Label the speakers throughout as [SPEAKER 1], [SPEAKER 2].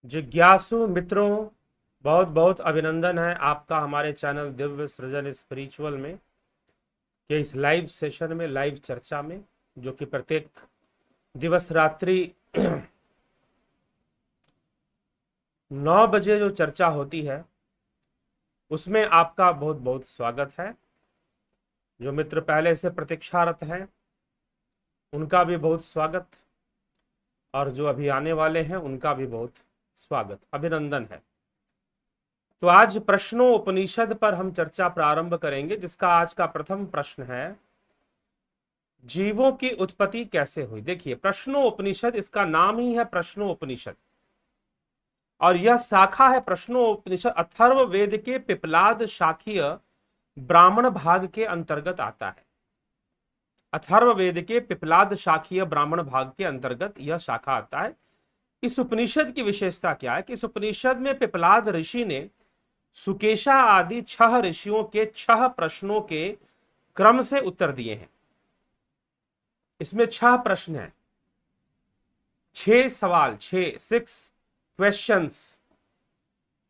[SPEAKER 1] जिज्ञासु मित्रों, बहुत बहुत अभिनंदन है आपका हमारे चैनल दिव्य सृजन स्पिरिचुअल में के इस लाइव सेशन में, लाइव चर्चा में, जो कि प्रत्येक दिवस रात्रि 9 बजे जो चर्चा होती है उसमें आपका बहुत बहुत स्वागत है। जो मित्र पहले से प्रतीक्षारत हैं उनका भी बहुत स्वागत, और जो अभी आने वाले हैं उनका भी बहुत स्वागत, अभिनंदन है। तो आज प्रश्नों उपनिषद पर हम चर्चा प्रारंभ करेंगे, जिसका आज का प्रथम प्रश्न है, जीवों की उत्पत्ति कैसे हुई। देखिए, प्रश्नों उपनिषद, इसका नाम ही है प्रश्नों उपनिषद, और यह शाखा है प्रश्नों उपनिषद अथर्व वेद के पिपलाद शाखीय ब्राह्मण भाग के अंतर्गत आता है। अथर्व वेद के पिपलाद शाखीय ब्राह्मण भाग के अंतर्गत यह शाखा आता है। इस उपनिषद की विशेषता क्या है कि इस उपनिषद में पिपलाद ऋषि ने सुकेशा आदि 6 ऋषियों के 6 प्रश्नों के क्रम से उत्तर दिए हैं। इसमें 6 प्रश्न हैं, 6 सवाल, 6 क्वेश्चंस,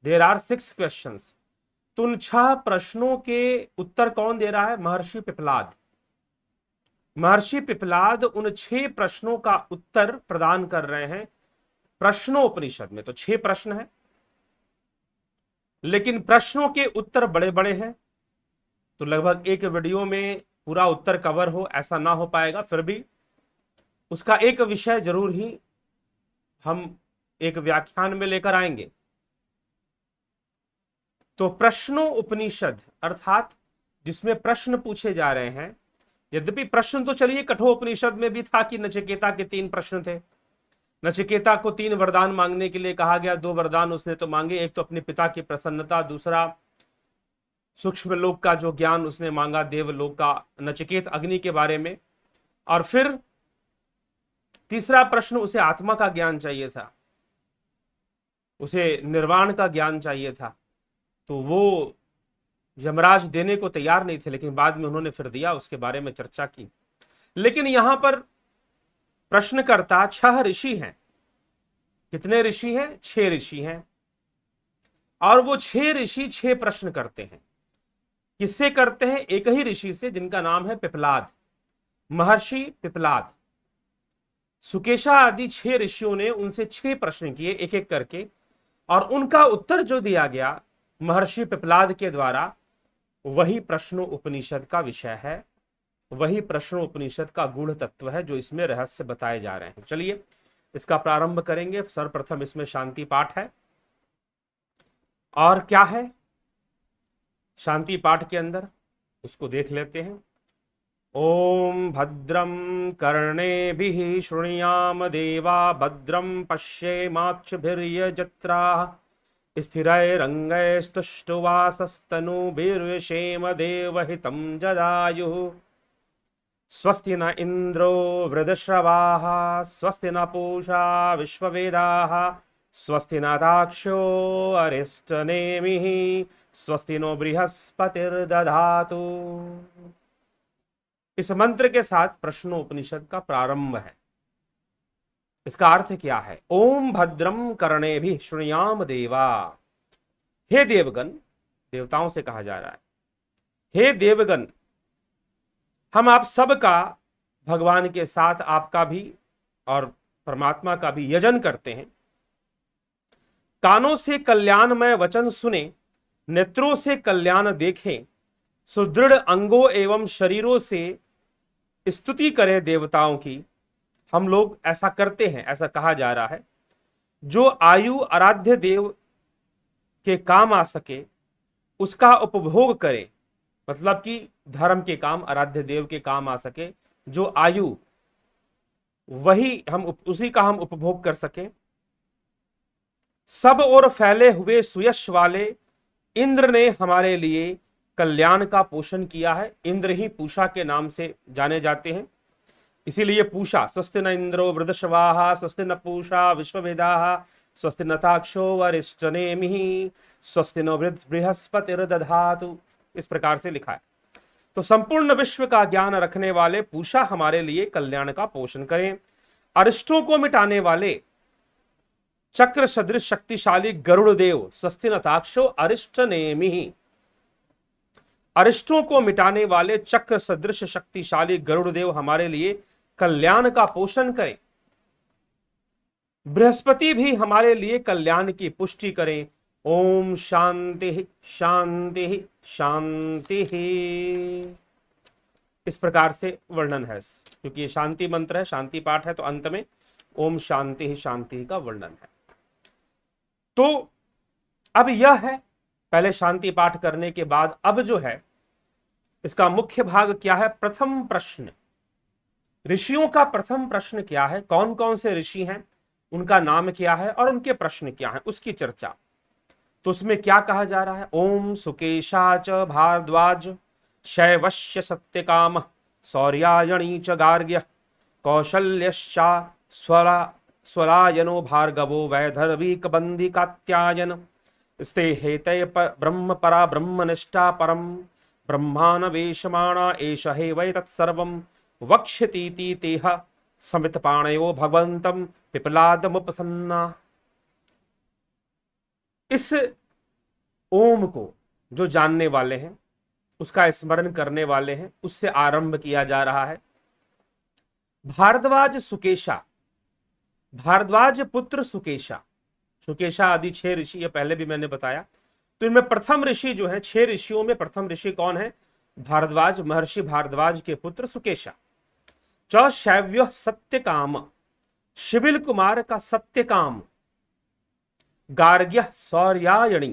[SPEAKER 1] देयर आर 6 क्वेश्चंस। तो उन 6 प्रश्नों के उत्तर कौन दे रहा है? महर्षि पिपलाद। महर्षि पिपलाद उन 6 प्रश्नों का उत्तर प्रदान कर रहे हैं प्रश्नों उपनिषद में। तो 6 प्रश्न हैं, लेकिन प्रश्नों के उत्तर बड़े बड़े हैं, तो लगभग एक वीडियो में पूरा उत्तर कवर हो ऐसा ना हो पाएगा। फिर भी उसका एक विषय जरूर ही हम एक व्याख्यान में लेकर आएंगे। तो प्रश्नों उपनिषद अर्थात जिसमें प्रश्न पूछे जा रहे हैं, यद्यपि प्रश्न तो चलिए कठोपनिषद में भी था कि नचिकेता के 3 प्रश्न थे। नचिकेता को 3 वरदान मांगने के लिए कहा गया, 2 वरदान उसने तो मांगे, एक तो अपने पिता की प्रसन्नता, दूसरा सूक्ष्म लोक का जो ज्ञान उसने मांगा, देवलोक का, नचिकेत अग्नि के बारे में, और फिर तीसरा प्रश्न उसे आत्मा का ज्ञान चाहिए था, उसे निर्वाण का ज्ञान चाहिए था। तो वो यमराज देने को तैयार नहीं थे, लेकिन बाद में उन्होंने फिर दिया, उसके बारे में चर्चा की। लेकिन यहां पर प्रश्नकर्ता 6 ऋषि हैं। कितने ऋषि हैं? 6 ऋषि हैं, और वो 6 ऋषि 6 प्रश्न करते हैं। किससे करते हैं? एक ही ऋषि से, जिनका नाम है पिपलाद, महर्षि पिपलाद। सुकेशा आदि 6 ऋषियों ने उनसे 6 प्रश्न किए एक एक करके, और उनका उत्तर जो दिया गया महर्षि पिपलाद के द्वारा, वही प्रश्नों उपनिषद का विषय है, वही प्रश्नों उपनिषद का गूढ़ तत्व है, जो इसमें रहस्य बताए जा रहे हैं। चलिए इसका प्रारंभ करेंगे। सर्वप्रथम इसमें शांति पाठ है। और क्या है शांति पाठ के अंदर, उसको देख लेते हैं। ओम भद्रम कर्णेभिः शृणुयाम देवा, भद्रम पश्येमाक्षभिर्यजत्राः, स्थिरैरङ्गैस्तुष्टुवासस्तनूभिर्विषेम देवहितं जदायुः। स्वस्ति न इंद्रो वृद्धश्रवाः, स्वस्ति न पूषा विश्ववेदाः, स्वस्ति न दाक्षो अरिष्टनेमिः, स्वस्ति नो बृहस्पतिर्दधातु। इस मंत्र के साथ प्रश्नोपनिषद का प्रारंभ है। इसका अर्थ क्या है? ओम भद्रम कर्णेभिः शृणुयाम देवा। हे देवगण, देवताओं से कहा जा रहा है, हे देवगण, हम आप सबका, भगवान के साथ आपका भी और परमात्मा का भी यजन करते हैं। कानों से कल्याणमय वचन सुने, नेत्रों से कल्याण देखें, सुदृढ़ अंगों एवं शरीरों से स्तुति करें देवताओं की। हम लोग ऐसा करते हैं, ऐसा कहा जा रहा है। जो आयु आराध्य देव के काम आ सके उसका उपभोग करें, मतलब कि धर्म के काम, आराध्य देव के काम आ सके, जो आयु, वही हम उसी का हम उपभोग कर सके। सब ओर फैले हुए सुयश वाले इंद्र ने हमारे लिए कल्याण का पोषण किया है। इंद्र ही पूषा के नाम से जाने जाते हैं, इसीलिए पूषा, स्वस्ति न इंद्रो वृद्धश्रवाः, स्वस्ति न पूषा विश्ववेदाः, स्वस्ति न ताक्षो वरिष्ठनेमिः, स्वस्ति नो बृहस्पतिर्दधातु, इस प्रकार से लिखा है। तो संपूर्ण विश्व का ज्ञान रखने वाले पूषा हमारे लिए कल्याण का पोषण करें। अरिष्टों को मिटाने वाले चक्र सदृश शक्तिशाली गरुड़ देव स्वस्ति नताक्षो अरिष्ट नेमि। अरिष्टों को मिटाने वाले चक्र सदृश शक्तिशाली गरुड़ देव हमारे लिए कल्याण का पोषण करें। बृहस्पति भी हमारे लिए कल्याण की पुष्टि करें। ओम शांति शांति शांति। इस प्रकार से वर्णन है, क्योंकि ये शांति मंत्र है, शांति पाठ है, तो अंत में ओम शांति शांति का वर्णन है। तो अब यह है, पहले शांति पाठ करने के बाद अब जो है इसका मुख्य भाग क्या है। प्रथम प्रश्न, ऋषियों का प्रथम प्रश्न क्या है, कौन कौन से ऋषि हैं, उनका नाम क्या है और उनके प्रश्न क्या है, उसकी चर्चा। तो उसमें क्या कहा जा रहा है। ओम सुकेशा च भारद्वाज शैवश्य सत्यकाम सौर्यायणी च गार्ग्य कौशल्यश्चा स्वरायनो भार्गवो वैधर्वीकबंधी कात्यायन स्ते हेतय ब्रह्म परा ब्रह्मनिष्ठा परम ब्रह्मानवेशमाणा एष हे वै तत्सर्वं वक्ष्यतीति तेह समितपाणयो भगवन्तं पिपलादमुपसन्ना। इस ओम को जो जानने वाले हैं, उसका स्मरण करने वाले हैं, उससे आरंभ किया जा रहा है। भारद्वाज सुकेशा, भारद्वाज पुत्र सुकेशा, सुकेशा आदि 6 ऋषि, ये पहले भी मैंने बताया। तो इनमें प्रथम ऋषि जो है, 6 ऋषियों में प्रथम ऋषि कौन है। भारद्वाज, महर्षि भारद्वाज के पुत्र सुकेशा। च शैव्य सत्यकाम, शिबिल कुमार का सत्यकाम। गार्ग्य सौर्यायणी,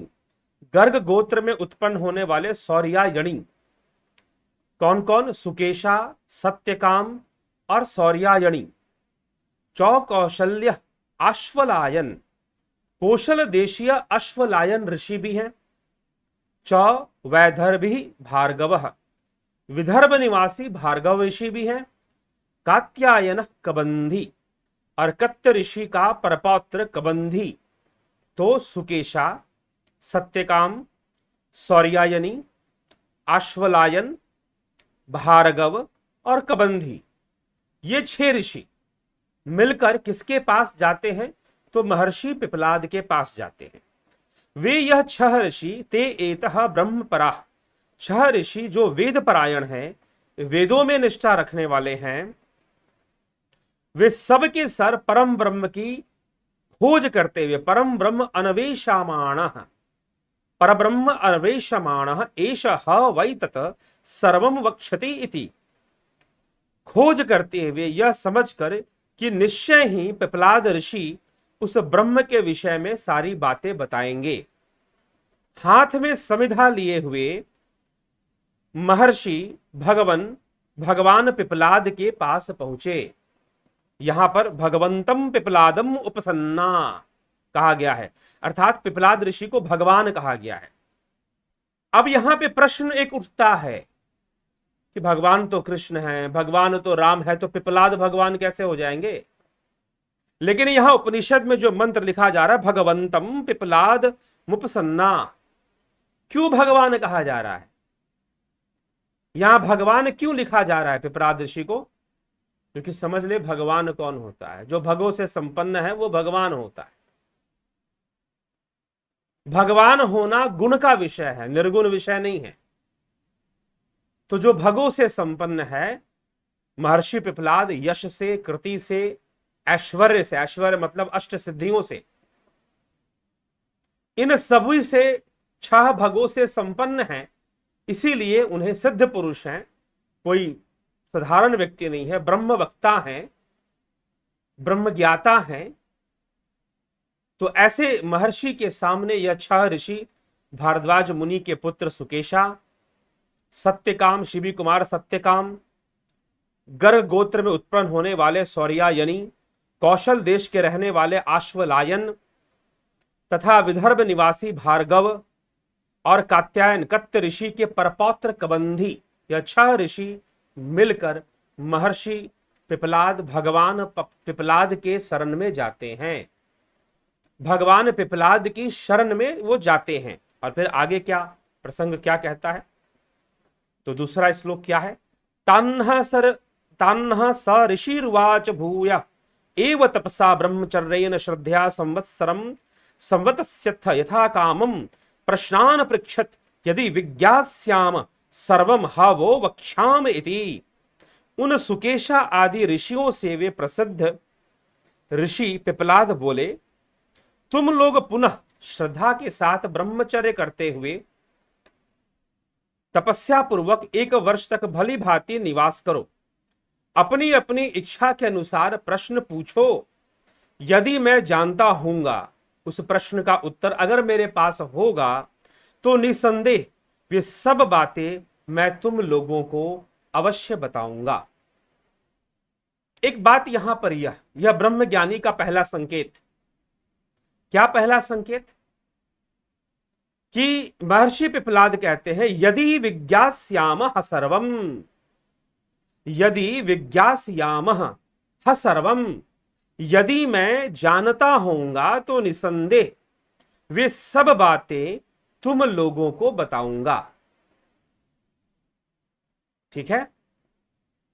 [SPEAKER 1] गर्ग गोत्र में उत्पन्न होने वाले सौर्यायणी। कौन कौन, सुकेशा, सत्यकाम और सौर्यायणी। चौ कौशल्य अश्वलायन, कौशल देशीय अश्वलायन ऋषि भी हैं। च वैदर्भी भार्गव, विदर्भ निवासी भार्गव ऋषि भी हैं। कात्यायन कबंधी, और कत्य ऋषि का परपौत्र कबंधी। तो सुकेशा, सत्यकाम, सौर्यायनी, अश्वलायन, भार्गव और कबंधी, ये 6 ऋषि मिलकर किसके पास जाते हैं, तो महर्षि पिपलाद के पास जाते हैं। वे यह 6 ऋषि ते एतः ब्रह्मपरा, 6 ऋषि जो वेद परायण हैं, वेदों में निष्ठा रखने वाले हैं, वे सबके सर परम ब्रह्म की खोज करते हुए, परम ब्रह्म अन्वेषमाणः, परब्रह्म अन्वेषमाणः एष ह वै तत् सर्वं वक्ष्यति इति, खोज करते हुए यह समझकर कि निश्चय ही पिपलाद ऋषि उस ब्रह्म के विषय में सारी बातें बताएंगे। हाथ में समिधा लिए हुए महर्षि भगवान पिपलाद के पास पहुंचे। यहां पर भगवंतम पिपलादम उपसन्ना कहा गया है, अर्थात पिपलाद ऋषि को भगवान कहा गया है। अब यहां पे प्रश्न एक उठता है कि भगवान तो कृष्ण है, भगवान तो राम है, तो पिपलाद भगवान कैसे हो जाएंगे। लेकिन यहां उपनिषद में जो मंत्र लिखा जा रहा है, भगवंतम पिपलाद मुपसन्ना, क्यों भगवान कहा जा रहा है, यहां भगवान क्यों लिखा जा रहा है पिपलाद ऋषि को। क्योंकि समझ ले भगवान कौन होता है, जो भगों से संपन्न है वो भगवान होता है। भगवान होना गुण का विषय है, निर्गुण विषय नहीं है। तो जो भगों से संपन्न है, महर्षि पिपलाद यश से, कृति से, ऐश्वर्य से, ऐश्वर्य मतलब अष्ट सिद्धियों से, इन सभी से 6 भगों से संपन्न हैं, इसीलिए उन्हें सिद्ध पुरुष हैं, कोई साधारण व्यक्ति नहीं है, ब्रह्म वक्ता हैं, ब्रह्म ज्ञाता हैं। तो ऐसे महर्षि के सामने यह 6 ऋषि, भारद्वाज मुनि के पुत्र सुकेशा, सत्यकाम शिबी कुमार सत्यकाम, गर्ग गोत्र में उत्पन्न होने वाले सौर्यायनी, कौशल देश के रहने वाले आश्वलायन तथा विदर्भ निवासी भार्गव और कात्यायन कत्य ऋषि के परपौत्र कबंधी, यह 6 ऋषि मिलकर महर्षि पिपलाद, भगवान पिपलाद के शरण में जाते हैं। भगवान पिपलाद की शरण में वो जाते हैं। और फिर आगे क्या प्रसंग क्या कहता है, तो दूसरा श्लोक क्या है। तान्ह स ऋषिर्वाच भूय एव तपसा ब्रह्मचर्येण श्रद्धया संवत्सरम संवत्स्यथ यथा कामम प्रश्नान पृच्छत यदि विज्ञास्याम सर्वम हा वो वक्ष्याम इति। उन सुकेशा आदि ऋषियों से वे प्रसिद्ध ऋषि पिपलाद बोले, तुम लोग पुनः श्रद्धा के साथ ब्रह्मचर्य करते हुए तपस्या पूर्वक 1 वर्ष तक भली भांति निवास करो। अपनी अपनी इच्छा के अनुसार प्रश्न पूछो। यदि मैं जानता हूंगा, उस प्रश्न का उत्तर अगर मेरे पास होगा, तो निसंदेह वे सब बातें मैं तुम लोगों को अवश्य बताऊंगा। एक बात यहां पर यह ब्रह्म ज्ञानी का पहला संकेत। क्या पहला संकेत? कि महर्षि पिपलाद कहते हैं, यदि विज्ञास्यामः सर्वम, यदि विज्ञास्यामः ह सर्वम, यदि मैं जानता होऊंगा तो निसंदेह वे सब बातें तुम लोगों को बताऊंगा। ठीक है,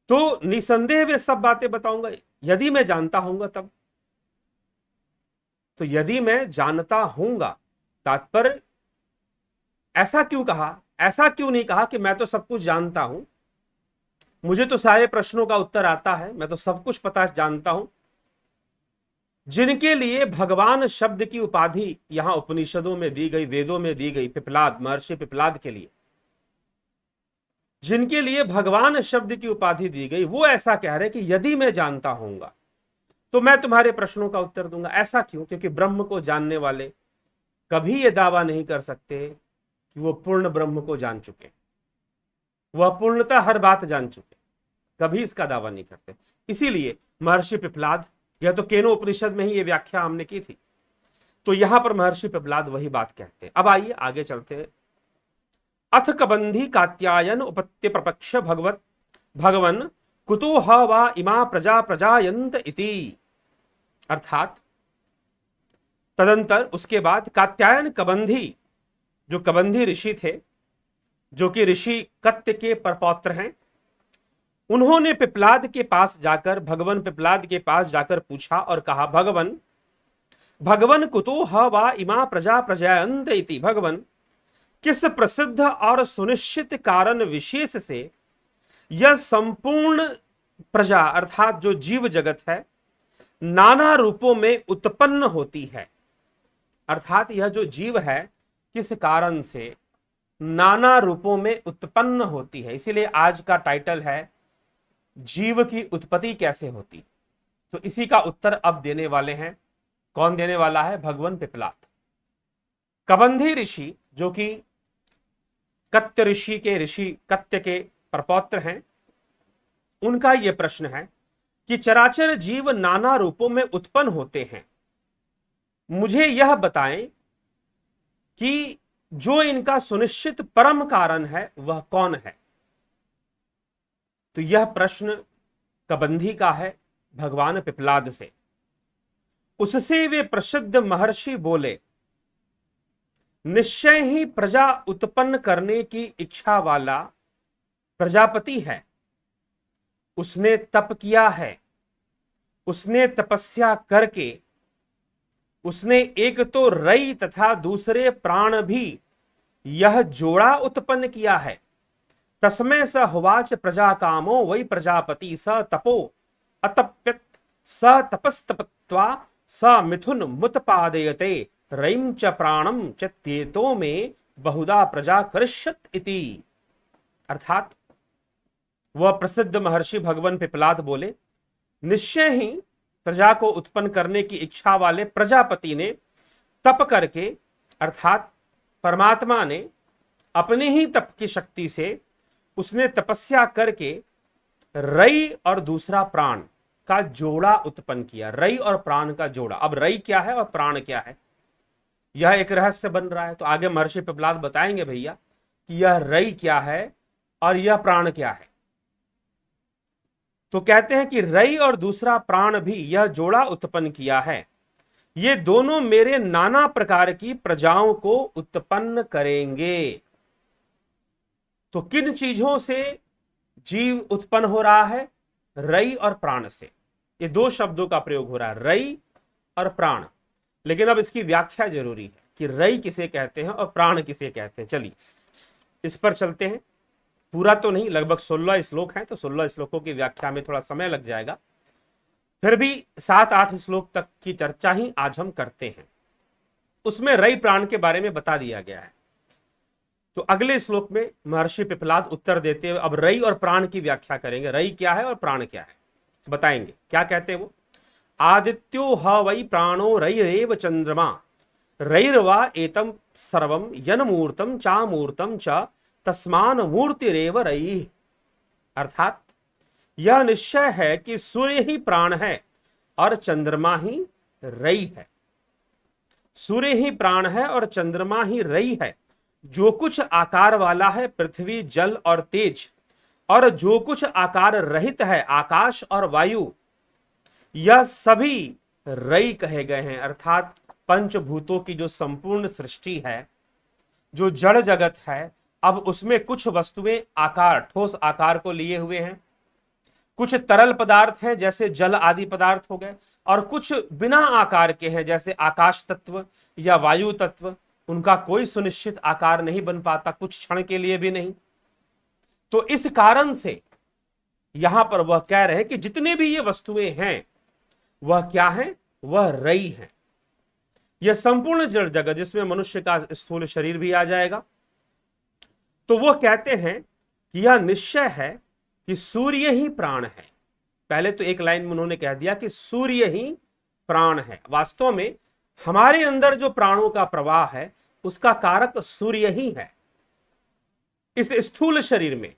[SPEAKER 1] तो निसंदेह वे सब बातें बताऊंगा, यदि मैं जानता होऊंगा तब। तो यदि मैं जानता होऊंगा, तात्पर्य ऐसा क्यों कहा? ऐसा क्यों नहीं कहा कि मैं तो सब कुछ जानता हूं, मुझे तो सारे प्रश्नों का उत्तर आता है, मैं तो सब कुछ पता जानता हूं। जिनके लिए भगवान शब्द की उपाधि यहां उपनिषदों में दी गई, वेदों में दी गई, पिपलाद, महर्षि पिपलाद के लिए जिनके लिए भगवान शब्द की उपाधि दी गई, वो ऐसा कह रहे कि यदि मैं जानता होऊंगा तो मैं तुम्हारे प्रश्नों का उत्तर दूंगा। ऐसा क्यों? क्योंकि ब्रह्म को जानने वाले कभी यह दावा नहीं कर सकते कि वो पूर्ण ब्रह्म को जान चुके, वह पूर्णतः हर बात जान चुके, कभी इसका दावा नहीं करते। इसीलिए महर्षि पिपलाद, यह तो केनो उपनिषद में ही ये व्याख्या हमने की थी, तो यहां पर महर्षि पिपलाद वही बात कहते हैं। अब आइए आगे चलते हैं। अथ कबंधी कात्यायन उपत्य प्रपक्ष भगवन कुतो ह वा इमा प्रजा प्रजायंत इति। अर्थात तदंतर उसके बाद कात्यायन कबंधी, जो कबंधी ऋषि थे, जो कि ऋषि कत्य के परपौत्र हैं, उन्होंने पिपलाद के पास जाकर, भगवान पिपलाद के पास जाकर पूछा और कहा, भगवन कुतो ह वा इमा प्रजा प्रजायंत इति। भगवन, किस प्रसिद्ध और सुनिश्चित कारण विशेष से यह संपूर्ण प्रजा अर्थात जो जीव जगत है नाना रूपों में उत्पन्न होती है? अर्थात यह जो जीव है किस कारण से नाना रूपों में उत्पन्न होती है। इसीलिए आज का टाइटल है जीव की उत्पत्ति कैसे होती। तो इसी का उत्तर अब देने वाले हैं। कौन देने वाला है? भगवान पिपलाद। कबंधी ऋषि, जो कि कत्य ऋषि के कत्य के परपौत्र हैं, उनका यह प्रश्न है कि चराचर जीव नाना रूपों में उत्पन्न होते हैं, मुझे यह बताएं कि जो इनका सुनिश्चित परम कारण है वह कौन है। तो यह प्रश्न कबंधी का है भगवान पिपलाद से। उससे वे प्रसिद्ध महर्षि बोले, निश्चय ही प्रजा उत्पन्न करने की इच्छा वाला प्रजापति है। उसने तप किया है, उसने तपस्या करके उसने एक तो रई तथा दूसरे प्राण भी यह जोड़ा उत्पन्न किया है। तस्मै स हुवाच प्रजा कामो वै प्रजापति स तपो अतप्यत स तपस्तपत्वा स मिथुन मुत्पादयते रईं च प्राणम च त्येतो में बहुधा प्रजा करिष्यत इति। अर्थात वह प्रसिद्ध महर्षि भगवान पिपलाद बोले, निश्चय ही प्रजा को उत्पन्न करने की इच्छा वाले प्रजापति ने तप करके, अर्थात परमात्मा ने अपने ही तप की शक्ति से उसने तपस्या करके रई और दूसरा प्राण का जोड़ा उत्पन्न किया। रई और प्राण का जोड़ा। अब रई क्या है और प्राण क्या है, यह एक रहस्य बन रहा है। तो आगे महर्षि पिपलाद बताएंगे भैया कि यह रई क्या है और यह प्राण क्या है। तो कहते हैं कि रई और दूसरा प्राण भी यह जोड़ा उत्पन्न किया है। ये दोनों मेरे नाना प्रकार की प्रजाओं को उत्पन्न करेंगे। तो किन चीजों से जीव उत्पन्न हो रहा है? रई और प्राण से। ये दो शब्दों का प्रयोग हो रहा है, रई और प्राण। लेकिन अब इसकी व्याख्या जरूरी है कि रई किसे कहते हैं और प्राण किसे कहते हैं। चलिए इस पर चलते हैं। पूरा तो नहीं, लगभग 16 श्लोक हैं, तो 16 श्लोकों की व्याख्या में थोड़ा समय लग जाएगा। फिर भी 7-8 श्लोक तक की चर्चा ही आज हम करते हैं। उसमें रई प्राण के बारे में बता दिया गया है। तो अगले श्लोक में महर्षि पिपलाद उत्तर देते हुए अब रई और प्राण की व्याख्या करेंगे। रई क्या है और प्राण क्या है बताएंगे। क्या कहते हैं वो, आदित्यो ह वै प्राणो रैरेव चंद्रमा रैर्वा एतम सर्वम यन्मूर्तम चामूर्तम च तस्मान मूर्तिरेव रई। अर्थात यह निश्चय है कि सूर्य ही प्राण है और चंद्रमा ही रई है। सूर्य ही प्राण है और चंद्रमा ही रई है। जो कुछ आकार वाला है पृथ्वी जल और तेज, और जो कुछ आकार रहित है आकाश और वायु, यह सभी रई कहे गए हैं। अर्थात पंचभूतों की जो संपूर्ण सृष्टि है, जो जड़ जगत है, अब उसमें कुछ वस्तुएं आकार, ठोस आकार को लिए हुए हैं, कुछ तरल पदार्थ हैं जैसे जल आदि पदार्थ हो गए, और कुछ बिना आकार के हैं जैसे आकाश तत्व या वायु तत्व। उनका कोई सुनिश्चित आकार नहीं बन पाता, कुछ क्षण के लिए भी नहीं। तो इस कारण से यहां पर वह कह रहे हैं कि जितने भी ये वस्तुएं हैं वह क्या है, वह रई है। यह संपूर्ण जड़ जगत जिसमें मनुष्य का स्थूल शरीर भी आ जाएगा। तो वह कहते हैं कि यह निश्चय है कि सूर्य ही प्राण है। पहले तो एक लाइन में उन्होंने कह दिया कि सूर्य ही प्राण है। वास्तव में हमारे अंदर जो प्राणों का प्रवाह है उसका कारक सूर्य ही है इस स्थूल शरीर में।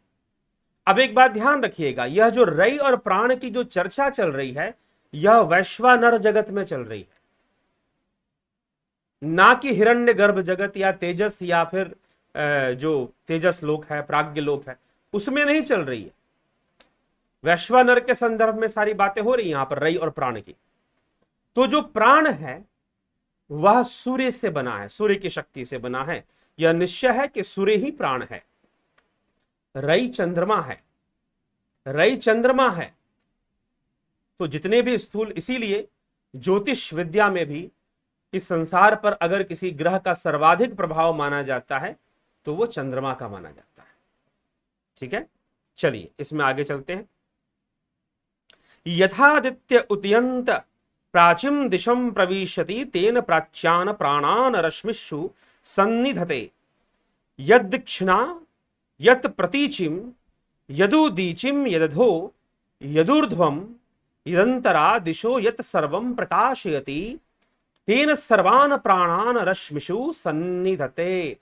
[SPEAKER 1] अब एक बात ध्यान रखिएगा, यह जो रई और प्राण की जो चर्चा चल रही है यह वैश्वानर जगत में चल रही है, ना कि हिरण्यगर्भ जगत या तेजस या फिर जो तेजस लोक है, प्राज्ञ लोक है, उसमें नहीं चल रही है। वैश्वानर के संदर्भ में सारी बातें हो रही हैं यहां पर रई और प्राण की। तो जो प्राण है वह सूर्य से बना है, सूर्य की शक्ति से बना है। यह निश्चय है कि सूर्य ही प्राण है। रई चंद्रमा है, रई चंद्रमा है। तो जितने भी स्थूल, इसीलिए ज्योतिष विद्या में भी इस संसार पर अगर किसी ग्रह का सर्वाधिक प्रभाव माना जाता है तो वो चंद्रमा का माना जाता है। ठीक है, चलिए इसमें आगे चलते हैं। यथादित्य उदयंत प्राचीम दिशम प्रविशति तेन प्राच्यान प्राणान रश्मिषु सन्निधते यदक्षिणा यत प्रतीचिम यदुदीचिम यदधो यदूर्ध्वम यदंतरा दिशो यत सर्वं प्रकाशयति तेन सर्वान प्राणान रश्मिषु सन्निधते।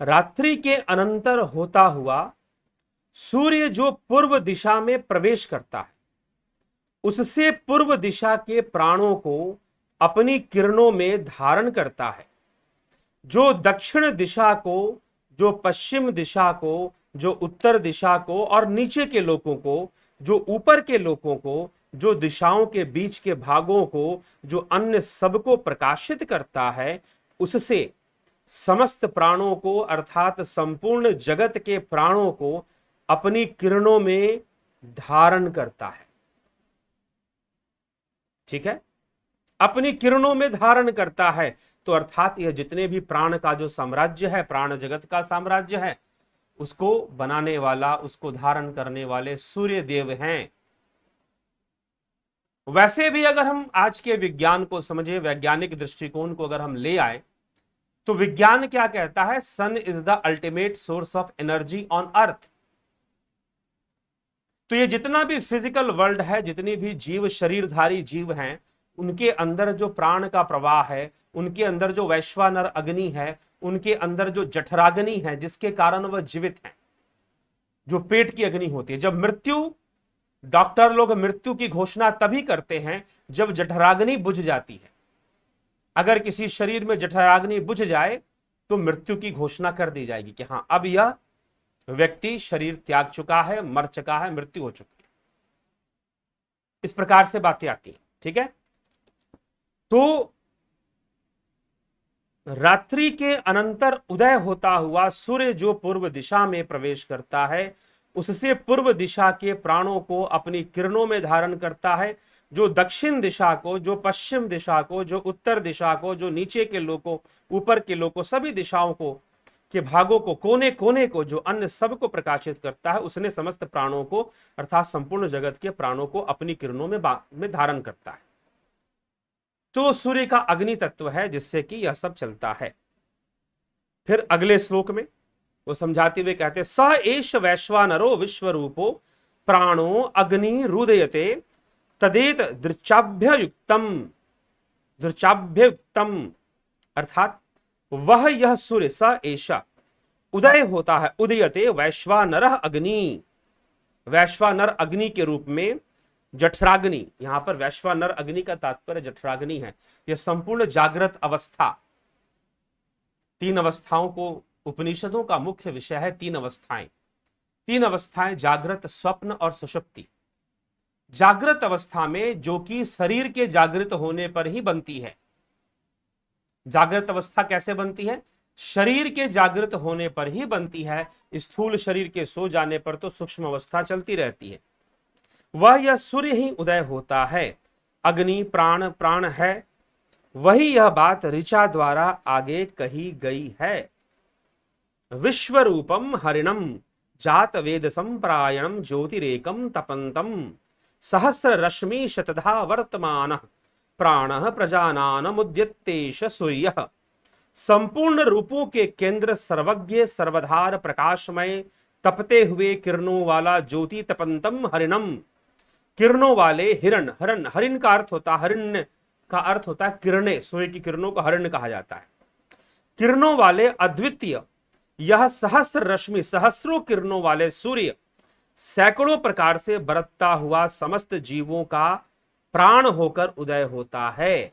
[SPEAKER 1] रात्रि के अनंतर होता हुआ सूर्य जो पूर्व दिशा में प्रवेश करता है उससे पूर्व दिशा के प्राणों को अपनी किरणों में धारण करता है। जो दक्षिण दिशा को, जो पश्चिम दिशा को, जो उत्तर दिशा को और नीचे के लोकों को, जो ऊपर के लोकों को, जो दिशाओं के बीच के भागों को, जो अन्य सबको प्रकाशित करता है, उससे समस्त प्राणों को अर्थात संपूर्ण जगत के प्राणों को अपनी किरणों में धारण करता है। ठीक है, अपनी किरणों में धारण करता है। तो अर्थात यह जितने भी प्राण का जो साम्राज्य है, प्राण जगत का साम्राज्य है, उसको बनाने वाला, उसको धारण करने वाले सूर्य देव हैं। वैसे भी अगर हम आज के विज्ञान को समझे, वैज्ञानिक दृष्टिकोण को अगर हम ले आए, तो विज्ञान क्या कहता है, sun is the ultimate source of energy on earth. तो ये जितना भी फिजिकल वर्ल्ड है, जितनी भी जीव, शरीरधारी जीव हैं, उनके अंदर जो प्राण का प्रवाह है, उनके अंदर जो वैश्वानर अग्नि है, उनके अंदर जो जठराग्नि है जिसके कारण वह जीवित हैं, जो पेट की अग्नि होती है। जब मृत्यु, डॉक्टर लोग मृत्यु की घोषणा तभी करते हैं जब जठराग्नि बुझ जाती है। अगर किसी शरीर में जठराग्नि बुझ जाए तो मृत्यु की घोषणा कर दी जाएगी कि हाँ अब यह व्यक्ति शरीर त्याग चुका है, मर चुका है, मृत्यु हो चुकी है। इस प्रकार से बातें आती हैं। ठीक है, तो रात्रि के अनंतर उदय होता हुआ सूर्य जो पूर्व दिशा में प्रवेश करता है, उससे पूर्व दिशा के प्राणों को अपनी किरणों में धारण करता है। जो दक्षिण दिशा को, जो पश्चिम दिशा को, जो उत्तर दिशा को, जो नीचे के लोग को, ऊपर के लोग को, सभी दिशाओं को के भागों को, कोने कोने को, जो अन्य सब को प्रकाशित करता है, उसने समस्त प्राणों को अर्थात संपूर्ण जगत के प्राणों को अपनी किरणों में धारण करता है। तो सूर्य का अग्नि तत्व है जिससे कि यह सब चलता है। फिर अगले श्लोक में वो समझाते हुए कहते, स एष वैश्वानरो विश्वरूपो प्राणो अग्नि रुदयते तदेत दृचाभ्ययुक्तम अर्थात वह यह सूर्य स एषा उदय होता है, उदयते वैश्वानर अग्नि, वैश्वानर अग्नि के रूप में जठराग्नि, यहां पर वैश्वानर अग्नि का तात्पर्य जठराग्नि है। यह संपूर्ण जागृत अवस्था, तीन अवस्थाओं को उपनिषदों का मुख्य विषय है। तीन अवस्थाएं जागृत, स्वप्न और सुषुप्ति। जागृत अवस्था में जो कि शरीर के जागृत होने पर ही बनती है। जागृत अवस्था कैसे बनती है? शरीर के जागृत होने पर ही बनती है। स्थूल शरीर के सो जाने पर तो सूक्ष्म अवस्था चलती रहती है। वह यह सूर्य ही उदय होता है। अग्नि प्राण, प्राण है, वही यह बात ऋचा द्वारा आगे कही गई है। विश्वरूपम हरिणम जात वेद संप्रायणम ज्योतिरेकम तपंतम सहस्र रश्मि शतधा वर्तमान प्राण प्रजानान मुद्यतेश सूर्य। संपूर्ण रूपों के केंद्र, सर्वज्ञ सर्वधार प्रकाशमय तपते हुए किरणों वाला ज्योति तपंतम हरिणम, किरणों वाले हिरण। हरिण का अर्थ होता, हरिण्य का अर्थ होता है किरणें। सूर्य की किरणों को हरिण कहा जाता है। किरणों वाले अद्वितीय यह सहस्र रश्मि, सहस्रों किरणों वाले सूर्य सैकड़ों प्रकार से बरतता हुआ समस्त जीवों का प्राण होकर उदय होता है।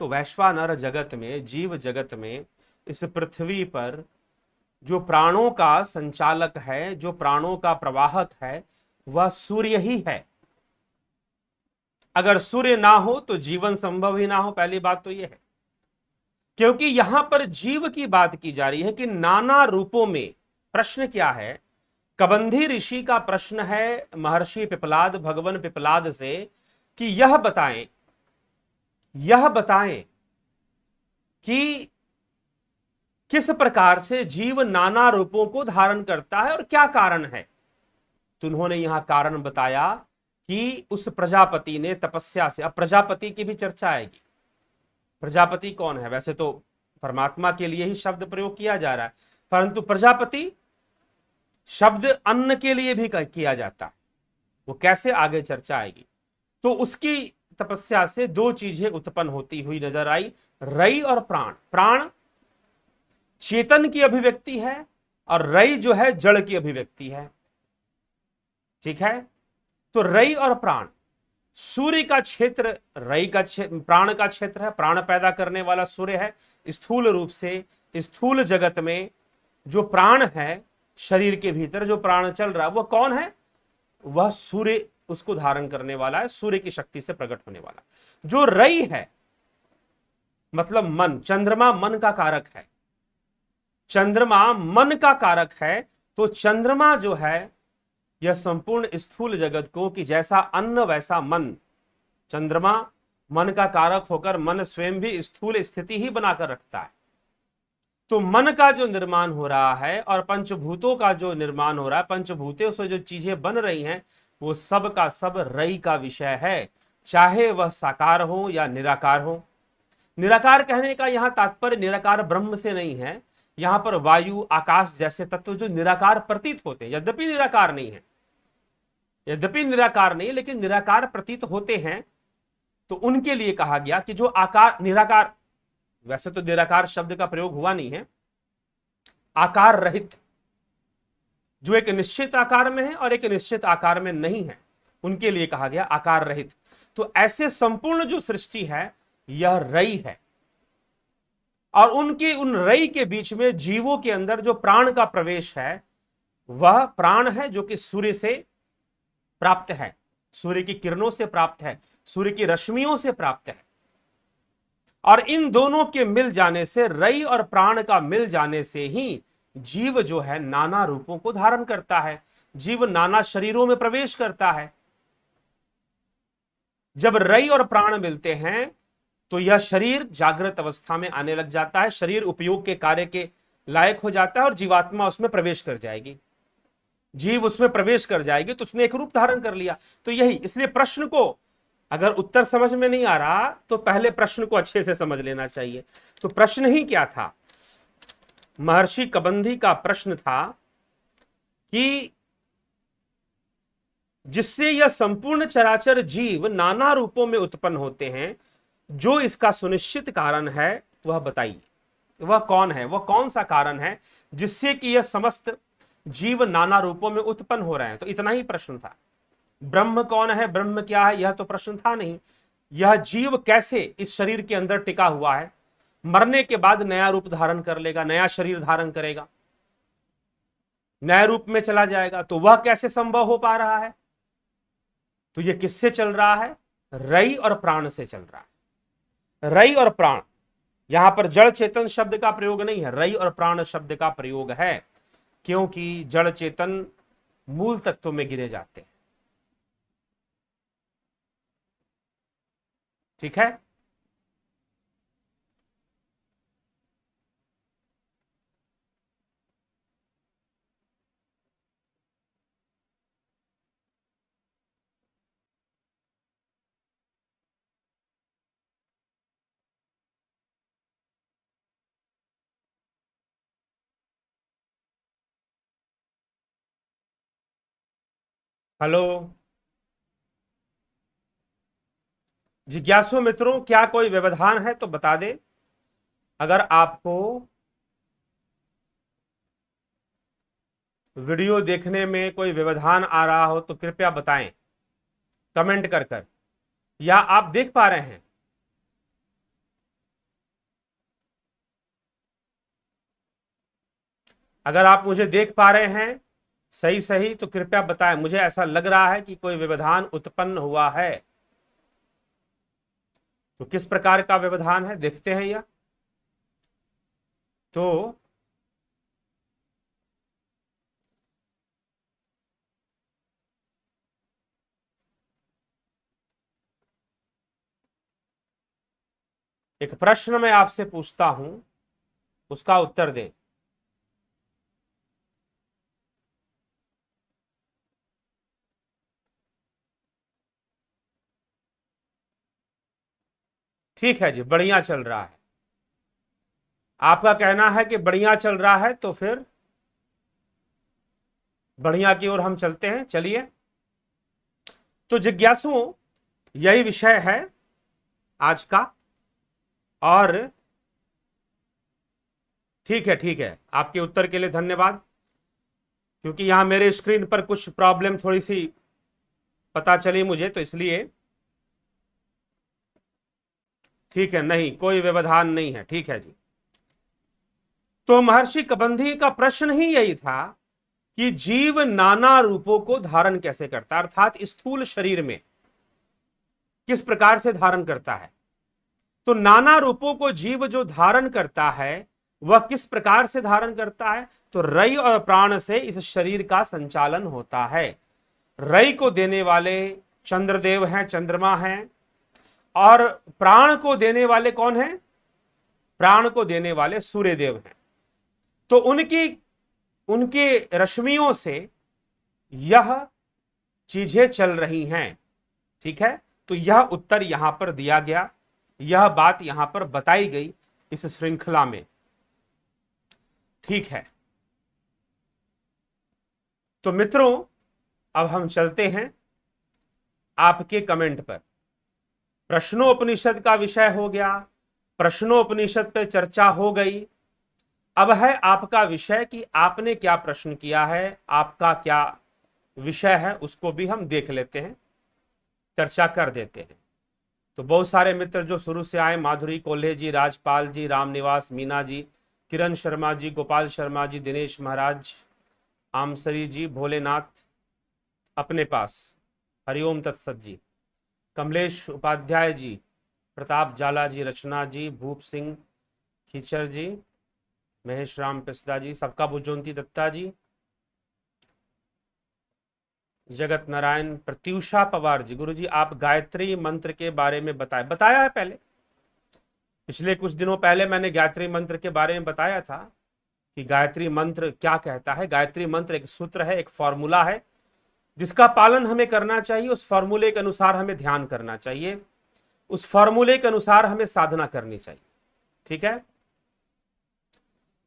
[SPEAKER 1] तो वैश्वानर जगत में, जीव जगत में, इस पृथ्वी पर जो प्राणों का संचालक है, जो प्राणों का प्रवाहक है, वह सूर्य ही है। अगर सूर्य ना हो तो जीवन संभव ही ना हो। पहली बात तो यह है, क्योंकि यहां पर जीव की बात की जा रही है कि नाना रूपों में। प्रश्न क्या है? कबंधी ऋषि का प्रश्न है महर्षि पिपलाद, भगवान पिपलाद से कि यह बताएं कि किस प्रकार से जीव नाना रूपों को धारण करता है और क्या कारण है। तो उन्होंने यहां कारण बताया कि उस प्रजापति ने तपस्या से, अब प्रजापति की भी चर्चा आएगी। प्रजापति कौन है? वैसे तो परमात्मा के लिए ही शब्द प्रयोग किया जा रहा है, परंतु प्रजापति शब्द अन्न के लिए भी किया जाता है। वो कैसे, आगे चर्चा आएगी। तो उसकी तपस्या से दो चीजें उत्पन्न होती हुई नजर आई, रई और प्राण। प्राण चेतन की अभिव्यक्ति है और रई जो है जड़ की अभिव्यक्ति है। ठीक है? तो रई और प्राण, सूर्य का क्षेत्र रई का क्षेत्र, प्राण का क्षेत्र है। प्राण पैदा करने वाला सूर्य है। स्थूल रूप से स्थूल जगत में जो प्राण है, शरीर के भीतर जो प्राण चल रहा है, वह कौन है? वह सूर्य उसको धारण करने वाला है, सूर्य की शक्ति से प्रकट होने वाला। जो रई है मतलब मन, चंद्रमा मन का कारक है। चंद्रमा मन का कारक है। तो चंद्रमा जो है यह संपूर्ण स्थूल जगत को, कि जैसा अन्न वैसा मन, चंद्रमा मन का कारक होकर मन स्वयं भी स्थूल स्थिति ही बनाकर रखता है। तो मन का जो निर्माण हो रहा है और पंचभूतों का जो निर्माण हो रहा है, पंचभूतों से जो चीजें बन रही हैं, वो सब का सब रई का विषय है, चाहे वह साकार हो या निराकार हो। निराकार कहने का यहां तात्पर्य निराकार ब्रह्म से नहीं है। यहां पर वायु, आकाश जैसे तत्व जो निराकार प्रतीत होते हैं, यद्यपि निराकार नहीं है, लेकिन निराकार प्रतीत होते हैं, तो उनके लिए कहा गया कि जो आकार निराकार, वैसे तो निराकार शब्द का प्रयोग हुआ नहीं है, आकार रहित, जो एक निश्चित आकार में है और एक निश्चित आकार में नहीं है, उनके लिए कहा गया आकार रहित। तो ऐसे संपूर्ण जो सृष्टि है यह रई है, और उनके उन रई के बीच में जीवों के अंदर जो प्राण का प्रवेश है, वह प्राण है जो कि सूर्य से प्राप्त है, सूर्य की किरणों से प्राप्त है, सूर्य की रश्मियों से प्राप्त है। और इन दोनों के मिल जाने से, रई और प्राण का मिल जाने से ही जीव जो है नाना रूपों को धारण करता है, जीव नाना शरीरों में प्रवेश करता है। जब रई और प्राण मिलते हैं तो यह शरीर जागृत अवस्था में आने लग जाता है, शरीर उपयोग के कार्य के लायक हो जाता है और जीवात्मा उसमें प्रवेश कर जाएगी, जीव उसमें प्रवेश कर जाएगी, तो उसने एक रूप धारण कर लिया। तो यही, इसलिए प्रश्न को अगर उत्तर समझ में नहीं आ रहा तो पहले प्रश्न को अच्छे से समझ लेना चाहिए। तो प्रश्न ही क्या था? महर्षि कबंधी का प्रश्न था कि जिससे यह संपूर्ण चराचर जीव नाना रूपों में उत्पन्न होते हैं, जो इसका सुनिश्चित कारण है वह बताइए। वह कौन है, वह कौन सा कारण है जिससे कि यह समस्त जीव नाना रूपों में उत्पन्न हो रहे हैं? तो इतना ही प्रश्न था। ब्रह्म कौन है, ब्रह्म क्या है, यह तो प्रश्न था नहीं। यह जीव कैसे इस शरीर के अंदर टिका हुआ है, मरने के बाद नया रूप धारण कर लेगा, नया शरीर धारण करेगा, नए रूप में चला जाएगा, तो वह कैसे संभव हो पा रहा है? तो यह किससे चल रहा है? रई और प्राण से चल रहा है। रई और प्राण, यहां पर जड़ चेतन शब्द का प्रयोग नहीं है, रई और प्राण शब्द का प्रयोग है, क्योंकि जड़ चेतन मूल तत्वों में गिने जाते हैं। ठीक है। हेलो जिज्ञासु मित्रों, क्या कोई व्यवधान है तो बता दे। अगर आपको वीडियो देखने में कोई व्यवधान आ रहा हो तो कृपया बताएं कमेंट कर कर, या आप देख पा रहे हैं? अगर आप मुझे देख पा रहे हैं सही सही तो कृपया बताएं। मुझे ऐसा लग रहा है कि कोई व्यवधान उत्पन्न हुआ है। तो किस प्रकार का व्यवधान है देखते हैं यह। तो एक प्रश्न मैं आपसे पूछता हूं, उसका उत्तर दें। ठीक है जी, बढ़िया चल रहा है। आपका कहना है कि बढ़िया चल रहा है, तो फिर बढ़िया की ओर हम चलते हैं। चलिए, तो जिज्ञासुओं, यही विषय है आज का। और ठीक है, आपके उत्तर के लिए धन्यवाद। क्योंकि यहां मेरे स्क्रीन पर कुछ प्रॉब्लम थोड़ी सी पता चली मुझे, तो इसलिए। ठीक है, नहीं कोई व्यवधान नहीं है। ठीक है जी। तो महर्षि कबंधी का प्रश्न ही यही था कि जीव नाना रूपों को धारण कैसे करता है, अर्थात स्थूल शरीर में किस प्रकार से धारण करता है। तो नाना रूपों को जीव जो धारण करता है वह किस प्रकार से धारण करता है? तो रई और प्राण से इस शरीर का संचालन होता है। रई को देने वाले चंद्रदेव हैं, चंद्रमा हैं, और प्राण को देने वाले कौन हैं? प्राण को देने वाले सूर्यदेव हैं। तो उनकी उनके रश्मियों से यह चीजें चल रही हैं। ठीक है, तो यह उत्तर यहां पर दिया गया, यह बात यहां पर बताई गई इस श्रृंखला में। ठीक है, तो मित्रों अब हम चलते हैं आपके कमेंट पर। प्रश्नोपनिषद का विषय हो गया, प्रश्नोपनिषद पे चर्चा हो गई। अब है आपका विषय कि आपने क्या प्रश्न किया है, आपका क्या विषय है, उसको भी हम देख लेते हैं, चर्चा कर देते हैं। तो बहुत सारे मित्र जो शुरू से आए, माधुरी कोल्हे जी, राजपाल जी, रामनिवास, मीना जी, किरण शर्मा जी, गोपाल शर्मा जी, दिनेश महाराज, आमसरी जी, भोलेनाथ अपने पास, हरिओम तत्सत जी, कमलेश उपाध्याय जी, प्रताप जाला जी, रचना जी, भूप सिंह खीचर जी, महेश राम पिस्दा जी, सबका बुजोंती दत्ता जी, जगत नारायण प्रत्युषा पवार जी, गुरु जी आप गायत्री मंत्र के बारे में बताया है पहले, पिछले कुछ दिनों पहले मैंने गायत्री मंत्र के बारे में बताया था कि गायत्री मंत्र क्या कहता है। गायत्री मंत्र एक सूत्र है, एक फॉर्मूला है जिसका पालन हमें करना चाहिए। उस फॉर्मूले के अनुसार हमें ध्यान करना चाहिए, उस फॉर्मूले के अनुसार हमें साधना करनी चाहिए। ठीक है,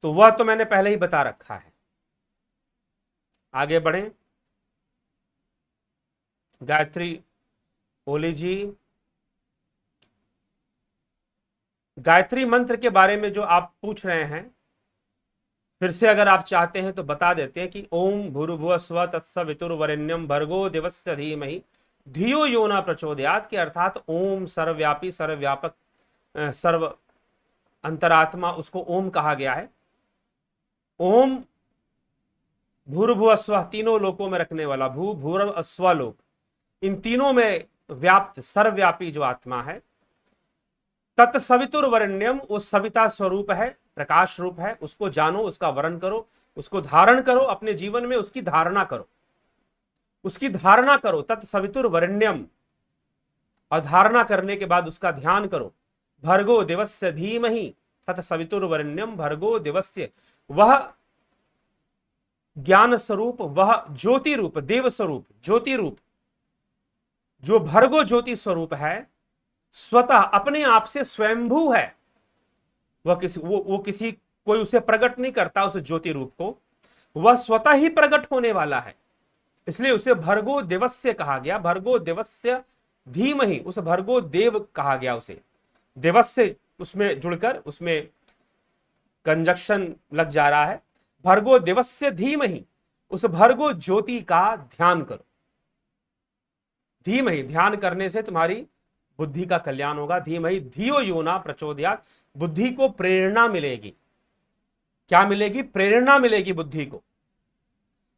[SPEAKER 1] तो वह तो मैंने पहले ही बता रखा है। आगे बढ़ें। गायत्री ओली जी, गायत्री मंत्र के बारे में जो आप पूछ रहे हैं, फिर से अगर आप चाहते हैं तो बता देते हैं कि ओम भूर्भुवः स्वः तत्सवितुर्वरेण्यम भर्गो देवस्य धीमहि धियो यो न प्रचोदयात् के अर्थात ओम सर्वव्यापी, सर्वव्यापक, सर्व अंतरात्मा, उसको ओम कहा गया है। ओम भूर्भुवः स्वः, तीनों लोकों में रखने वाला, भू भूर्भुवः स्वः लोक, इन तीनों में व्याप्त सर्वव्यापी जो आत्मा है। तत्सवितुर्वरेण्यम, वो सविता स्वरूप है, प्रकाश रूप है, उसको जानो, उसका वर्ण करो, उसको धारण करो, अपने जीवन में उसकी धारणा करो, उसकी धारणा करो। तत्सवितुर्वरेण्यम, और धारणा करने के बाद उसका ध्यान करो। भर्गो देवस्य धीमहि तत्सवितुर्वरेण्यम भर्गो देवस्य, वह ज्ञान स्वरूप, वह ज्योति रूप, देव स्वरूप, ज्योति रूप, जो भर्गो ज्योति स्वरूप है, स्वतः अपने आप से स्वयंभू है। वह किसी कोई उसे प्रकट नहीं करता, उस ज्योति रूप को, वह स्वतः ही प्रकट होने वाला है, इसलिए उसे भर्गो देवस्य कहा गया। भर्गो देवस्य धीमहि, उस भर्गो देव कहा गया उसे। देवस्य उसमें जुड़कर उसमें कंजक्शन लग जा रहा है। भर्गो देवस्य धीमहि, उस भर्गो ज्योति का ध्यान करो। धीमहि, ध्यान करने से तुम्हारी बुद्धि का कल्याण होगा। धीमहि धियो यो न प्रचोदयात्, बुद्धि को प्रेरणा मिलेगी। क्या मिलेगी? प्रेरणा मिलेगी बुद्धि को।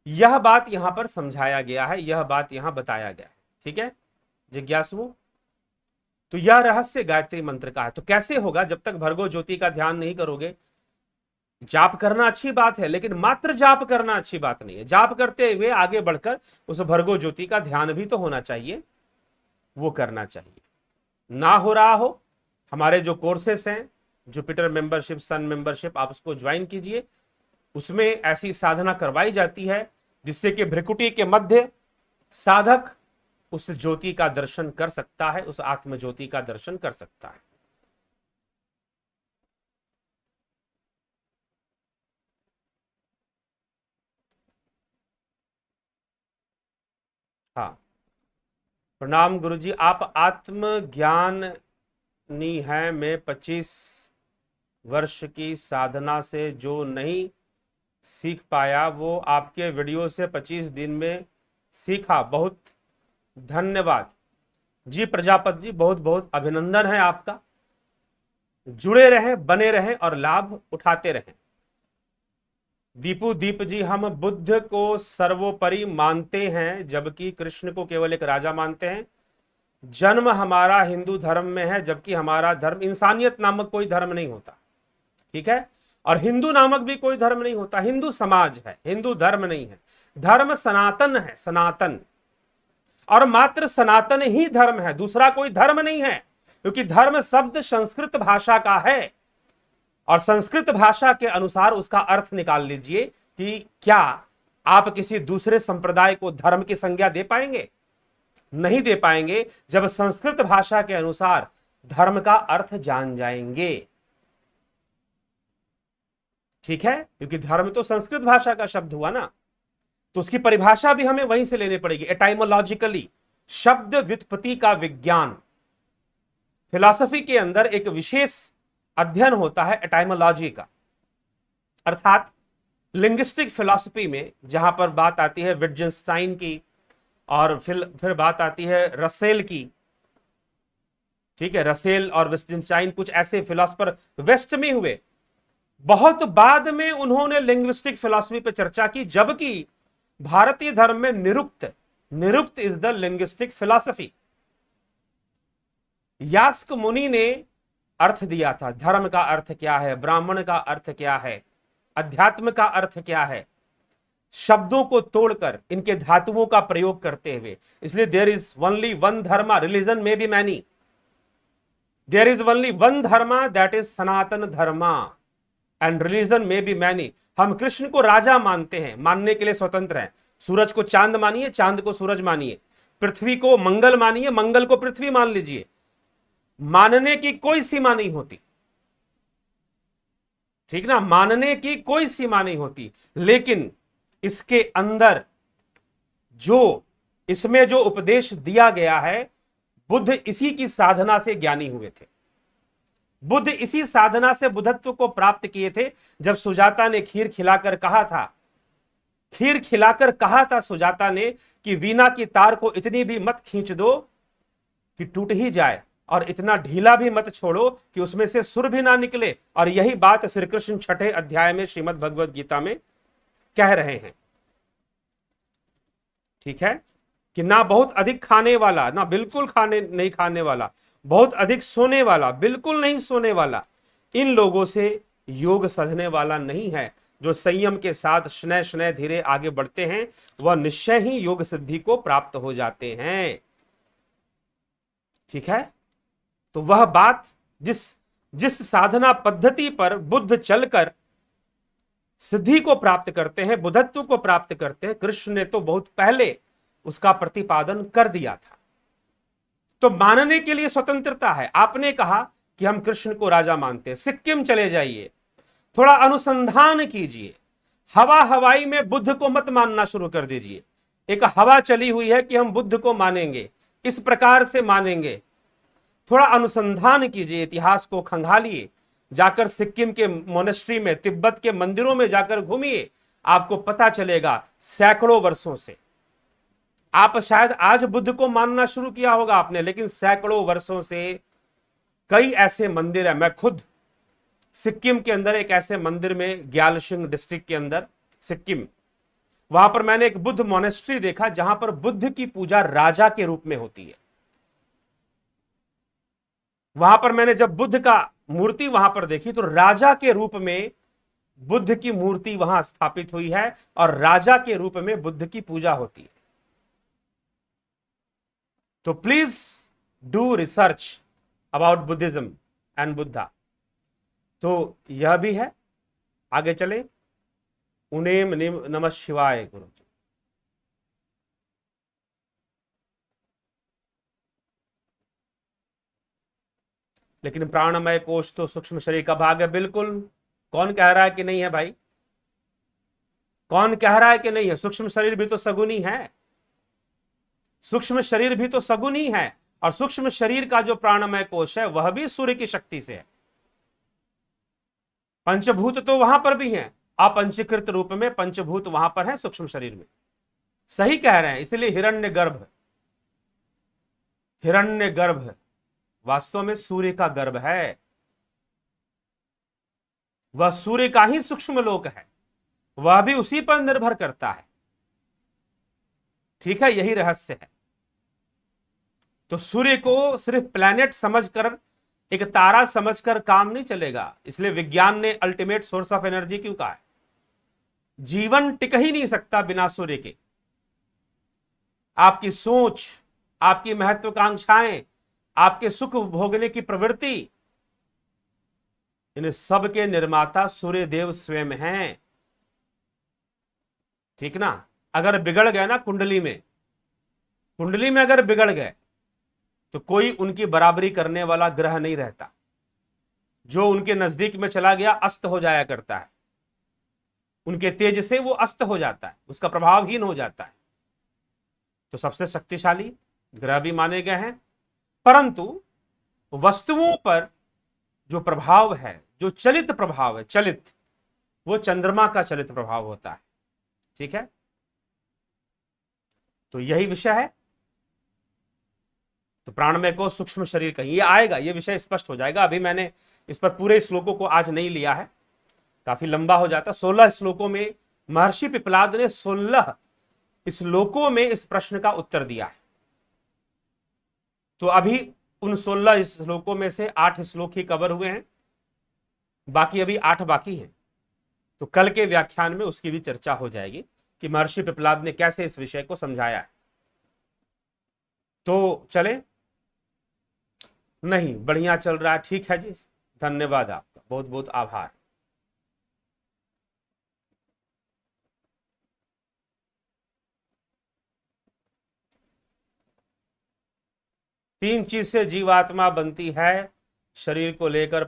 [SPEAKER 1] यह बात यहां पर समझाया गया है, यह बात यहां बताया गया है। ठीक है जिज्ञासुओं, तो यह रहस्य गायत्री मंत्र का है। तो कैसे होगा? जब तक भर्गो ज्योति का ध्यान नहीं करोगे। जाप करना अच्छी बात है, लेकिन मात्र जाप करना अच्छी बात नहीं है। जाप करते हुए आगे बढ़कर उस भर्गो ज्योति का ध्यान भी तो होना चाहिए, वो करना चाहिए। ना हो रहा हो, हमारे जो कोर्सेस हैं, जुपिटर मेंबरशिप, सन मेंबरशिप, आप उसको ज्वाइन कीजिए। उसमें ऐसी साधना करवाई जाती है जिससे कि भ्रिकुटी के मध्य साधक उस ज्योति का दर्शन कर सकता है, उस आत्म ज्योति का दर्शन कर सकता है। हाँ, प्रणाम गुरुजी, आप आत्मज्ञानी हैं। मैं 25 वर्ष की साधना से जो नहीं सीख पाया, वो आपके वीडियो से 25 दिन में सीखा। बहुत धन्यवाद जी प्रजापति जी, बहुत बहुत अभिनंदन है आपका। जुड़े रहें, बने रहें और लाभ उठाते रहें। दीप जी, हम बुद्ध को सर्वोपरि मानते हैं जबकि कृष्ण को केवल एक राजा मानते हैं। जन्म हमारा हिंदू धर्म में है, जबकि हमारा धर्म, इंसानियत नामक कोई धर्म नहीं होता। ठीक है, और हिंदू नामक भी कोई धर्म नहीं होता। हिंदू समाज है, हिंदू धर्म नहीं है। धर्म सनातन है, सनातन, और मात्र सनातन ही धर्म है, दूसरा कोई धर्म नहीं है। क्योंकि धर्म शब्द संस्कृत भाषा का है, और संस्कृत भाषा के अनुसार उसका अर्थ निकाल लीजिए कि क्या आप किसी दूसरे संप्रदाय को धर्म की संज्ञा दे पाएंगे? नहीं दे पाएंगे, जब संस्कृत भाषा के अनुसार धर्म का अर्थ जान जाएंगे। ठीक है, क्योंकि धर्म तो संस्कृत भाषा का शब्द हुआ ना, तो उसकी परिभाषा भी हमें वहीं से लेनी पड़ेगी, एटाइमोलॉजिकली, शब्द व्युत्पत्ति का विज्ञान। फिलॉसफी के अंदर एक विशेष अध्ययन होता है एटाइमोलॉजी का, अर्थात लिंग्विस्टिक फिलॉसफी में, जहां पर बात आती है विटजेनस्टाइन की, और फिर बात आती है रसेल की। ठीक है, रसेल और विटजेनस्टाइन कुछ ऐसे फिलॉसफर वेस्ट में हुए, बहुत बाद में उन्होंने लिंग्विस्टिक फिलॉसफी पर चर्चा की, जबकि भारतीय धर्म में Nirukta is the linguistic philosophy. Yaska मुनि ने अर्थ दिया था, धर्म का अर्थ क्या है, ब्राह्मण का अर्थ क्या है, अध्यात्म का अर्थ क्या है। शब्दों को तोड़कर इनके धातुओं का प्रयोग करते हुए। इसलिए there is only one dharma, religion may be many, there is only one dharma that is Sanatana dharma and religion may be many. हम कृष्ण को राजा मानते हैं, मानने के लिए स्वतंत्र हैं। सूरज को चांद मानिए, चांद को सूरज मानिए, पृथ्वी को मंगल मानिए, मंगल को पृथ्वी मान लीजिए, मानने की कोई सीमा नहीं होती, ठीक ना, मानने की कोई सीमा नहीं होती। लेकिन इसके अंदर जो, इसमें जो उपदेश दिया गया है, बुद्ध इसी की साधना से ज्ञानी हुए थे, बुद्ध इसी साधना से बुद्धत्व को प्राप्त किए थे। जब सुजाता ने खीर खिलाकर कहा था, खीर खिलाकर कहा था सुजाता ने कि वीणा की तार को इतनी भी मत खींच दो कि टूट ही जाए, और इतना ढीला भी मत छोड़ो कि उसमें से सुर भी ना निकले। और यही बात श्री कृष्ण 6 अध्याय में श्रीमद् भगवद गीता में कह रहे हैं, ठीक है, कि ना बहुत अधिक खाने वाला, ना बिल्कुल खाने नहीं खाने वाला, बहुत अधिक सोने वाला, बिल्कुल नहीं सोने वाला, इन लोगों से योग सधने वाला नहीं है। जो संयम के साथ शनय शनय धीरे आगे बढ़ते हैं, वह निश्चय ही योग सिद्धि को प्राप्त हो जाते हैं, ठीक है। तो वह बात जिस साधना पद्धति पर बुद्ध चलकर सिद्धि को प्राप्त करते हैं, बुद्धत्व को प्राप्त करते हैं, कृष्ण ने तो बहुत पहले उसका प्रतिपादन कर दिया था। तो मानने के लिए स्वतंत्रता है। आपने कहा कि हम कृष्ण को राजा मानते हैं, सिक्किम चले जाइए, थोड़ा अनुसंधान कीजिए, हवा हवाई में बुद्ध को मत मानना शुरू कर दीजिए। एक हवा चली हुई है कि हम बुद्ध को मानेंगे, इस प्रकार से मानेंगे। थोड़ा अनुसंधान कीजिए, इतिहास को खंगालिए, जाकर सिक्किम के मोनेस्ट्री में, तिब्बत के मंदिरों में जाकर घूमिए, आपको पता चलेगा सैकड़ों वर्षों से, आप शायद आज बुद्ध को मानना शुरू किया होगा आपने, लेकिन सैकड़ों वर्षों से कई ऐसे मंदिर है। मैं खुद सिक्किम के अंदर एक ऐसे मंदिर में, ग्यालसिंग डिस्ट्रिक्ट के अंदर सिक्किम, वहां पर मैंने एक बुद्ध मोनेस्ट्री देखा जहां पर बुद्ध की पूजा राजा के रूप में होती है। वहां पर मैंने जब बुद्ध का मूर्ति वहां पर देखी तो राजा के रूप में बुद्ध की मूर्ति वहां स्थापित हुई है और राजा के रूप में बुद्ध की पूजा होती है। तो please do research about Buddhism and Buddha. तो यह भी है, आगे चले। उनेम नमः शिवाय गुरु जी। लेकिन प्राणमय कोश तो सूक्ष्म शरीर का भाग है, बिल्कुल। कौन कह रहा है कि नहीं है भाई? कौन कह रहा है कि नहीं है? सूक्ष्म शरीर भी तो सगुनी है, सूक्ष्म शरीर भी तो सगुनी है। और सूक्ष्म शरीर का जो प्राणमय कोश है वह भी सूर्य की शक्ति से है। पंचभूत तो वहां पर भी हैं, अपंचीकृत रूप में पंचभूत वहां पर है सूक्ष्म शरीर में। सही कह रहे हैं। इसलिए हिरण्य गर्भ वास्तव में सूर्य का गर्भ है, वह सूर्य का ही सूक्ष्म लोक है, वह भी उसी पर निर्भर करता है, ठीक है। यही रहस्य है। तो सूर्य को सिर्फ प्लैनेट समझकर, एक तारा समझकर काम नहीं चलेगा। इसलिए विज्ञान ने अल्टीमेट सोर्स ऑफ एनर्जी क्यों कहा है। जीवन टिक ही नहीं सकता बिना सूर्य के। आपकी सोच, आपकी महत्वाकांक्षाएं, आपके सुख भोगने की प्रवृत्ति, इन सब के निर्माता सूर्य देव स्वयं हैं, ठीक ना। अगर बिगड़ गए ना कुंडली में अगर बिगड़ गए तो कोई उनकी बराबरी करने वाला ग्रह नहीं रहता। जो उनके नजदीक में चला गया अस्त हो जाया करता है, उनके तेज से वो अस्त हो जाता है, उसका प्रभावहीन हो जाता है। तो सबसे शक्तिशाली ग्रह भी माने गए हैं, परंतु वस्तुओं पर जो प्रभाव है, जो चलित प्रभाव है, चलित, वो चंद्रमा का चलित प्रभाव होता है, ठीक है। तो यही विषय है। तो प्राणमय को सूक्ष्म शरीर कहीं, ये आएगा, ये विषय स्पष्ट हो जाएगा। अभी मैंने इस पर पूरे श्लोकों को आज नहीं लिया है, काफी लंबा हो जाता। 16 श्लोकों में महर्षि पिपलाद ने 16 श्लोकों में इस प्रश्न का उत्तर दिया है। तो अभी उन 16 श्लोकों में से 8 श्लोक ही कवर हुए हैं, बाकी अभी 8 बाकी हैं। तो कल के व्याख्यान में उसकी भी चर्चा हो जाएगी। कि महर्षि पिपलाद ने कैसे इस विषय को समझाया है। तो चले, नहीं बढ़िया चल रहा है, ठीक है जी, धन्यवाद आपका, बहुत बहुत आभार। तीन चीज से जीवात्मा बनती है, शरीर को लेकर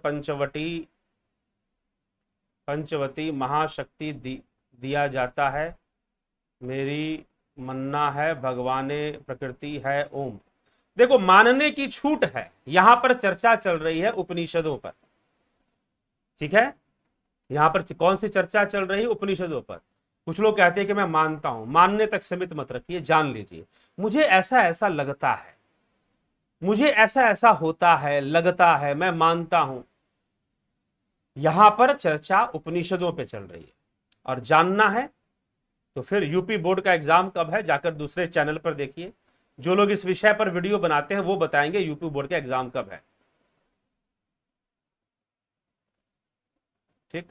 [SPEAKER 1] पंचवती महाशक्ति दिया जाता है, मेरी मन्ना है भगवाने प्रकृति है ओम। देखो मानने की छूट है, यहां पर चर्चा चल रही है उपनिषदों पर, ठीक है। यहां पर कौन सी चर्चा चल रही है? उपनिषदों पर। कुछ लोग कहते हैं कि मैं मानता हूं, मानने तक सीमित मत रखिए, जान लीजिए मुझे ऐसा ऐसा लगता है, मुझे ऐसा ऐसा होता है, लगता है, मैं मानता हूं। यहां पर चर्चा उपनिषदों पे चल रही है, और जानना है तो फिर यूपी बोर्ड का एग्जाम कब है जाकर दूसरे चैनल पर देखिए। जो लोग इस विषय पर वीडियो बनाते हैं वो बताएंगे यूपी बोर्ड का एग्जाम कब है, ठीक।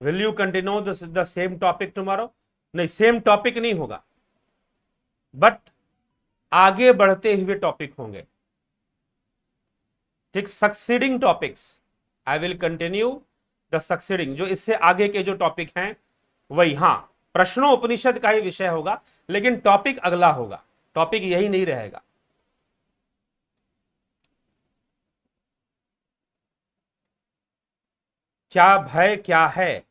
[SPEAKER 1] Will you continue the same topic tomorrow? नहीं, सेम टॉपिक नहीं होगा, बट आगे बढ़ते हुए टॉपिक होंगे, ठीक। Succeeding topics, I will continue the succeeding, जो इससे आगे के जो टॉपिक हैं वही, हाँ प्रश्नों उपनिषद का ही विषय होगा, लेकिन टॉपिक अगला होगा, टॉपिक यही नहीं रहेगा। क्या भय क्या है?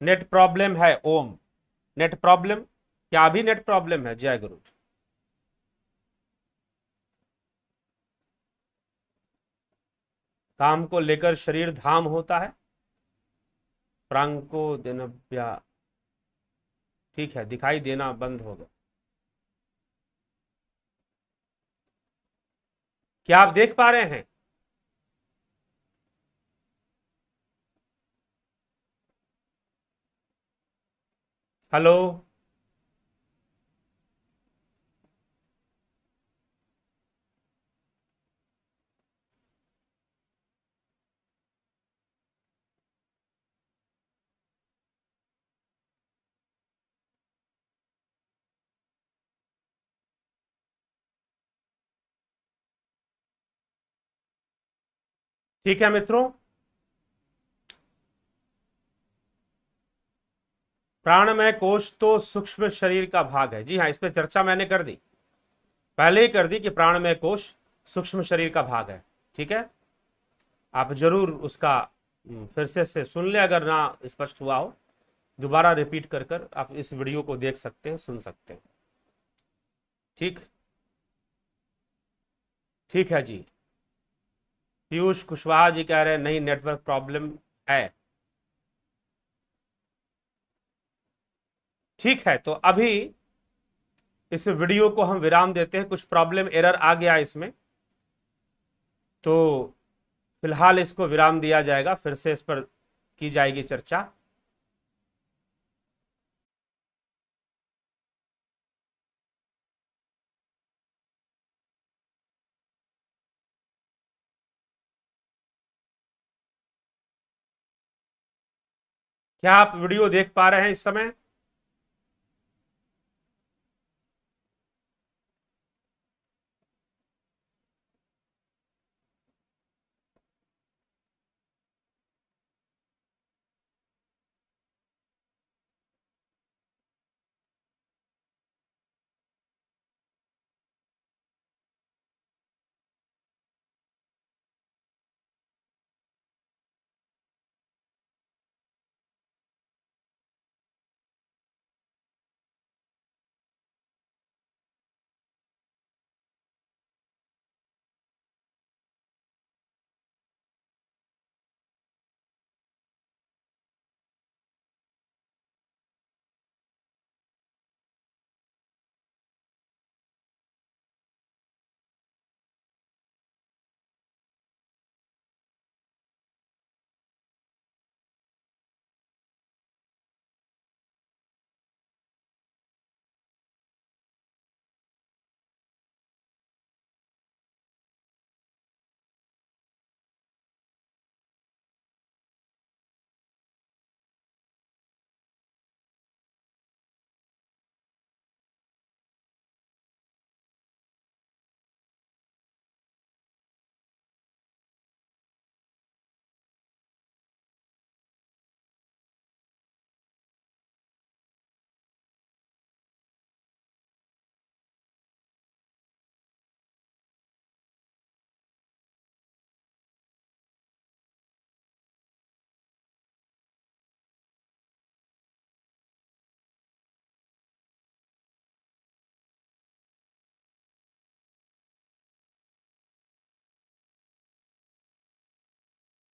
[SPEAKER 1] नेट प्रॉब्लम है ओम, नेट प्रॉब्लम, क्या अभी नेट प्रॉब्लम है? जय गुरु। काम को लेकर शरीर धाम होता है, प्रांको दिनव्या, ठीक है, दिखाई देना बंद हो गया। क्या आप देख पा रहे हैं? हेलो, ठीक है मित्रों, प्राणमय कोश तो सूक्ष्म शरीर का भाग है, जी हाँ, इस पर चर्चा मैंने कर दी, पहले ही कर दी कि प्राणमय कोश सूक्ष्म शरीर का भाग है, ठीक है। आप जरूर उसका फिर से सुन ले, अगर ना स्पष्ट हुआ हो दोबारा रिपीट कर कर आप इस वीडियो को देख सकते हैं, सुन सकते हैं, ठीक। ठीक है जी। पीयूष कुशवाहा जी कह रहे हैं नहीं नेटवर्क प्रॉब्लम है, ठीक है। तो अभी इस वीडियो को हम विराम देते हैं, कुछ प्रॉब्लम एरर आ गया इसमें, तो फिलहाल इसको विराम दिया जाएगा, फिर से इस पर की जाएगी चर्चा। क्या आप वीडियो देख पा रहे हैं इस समय?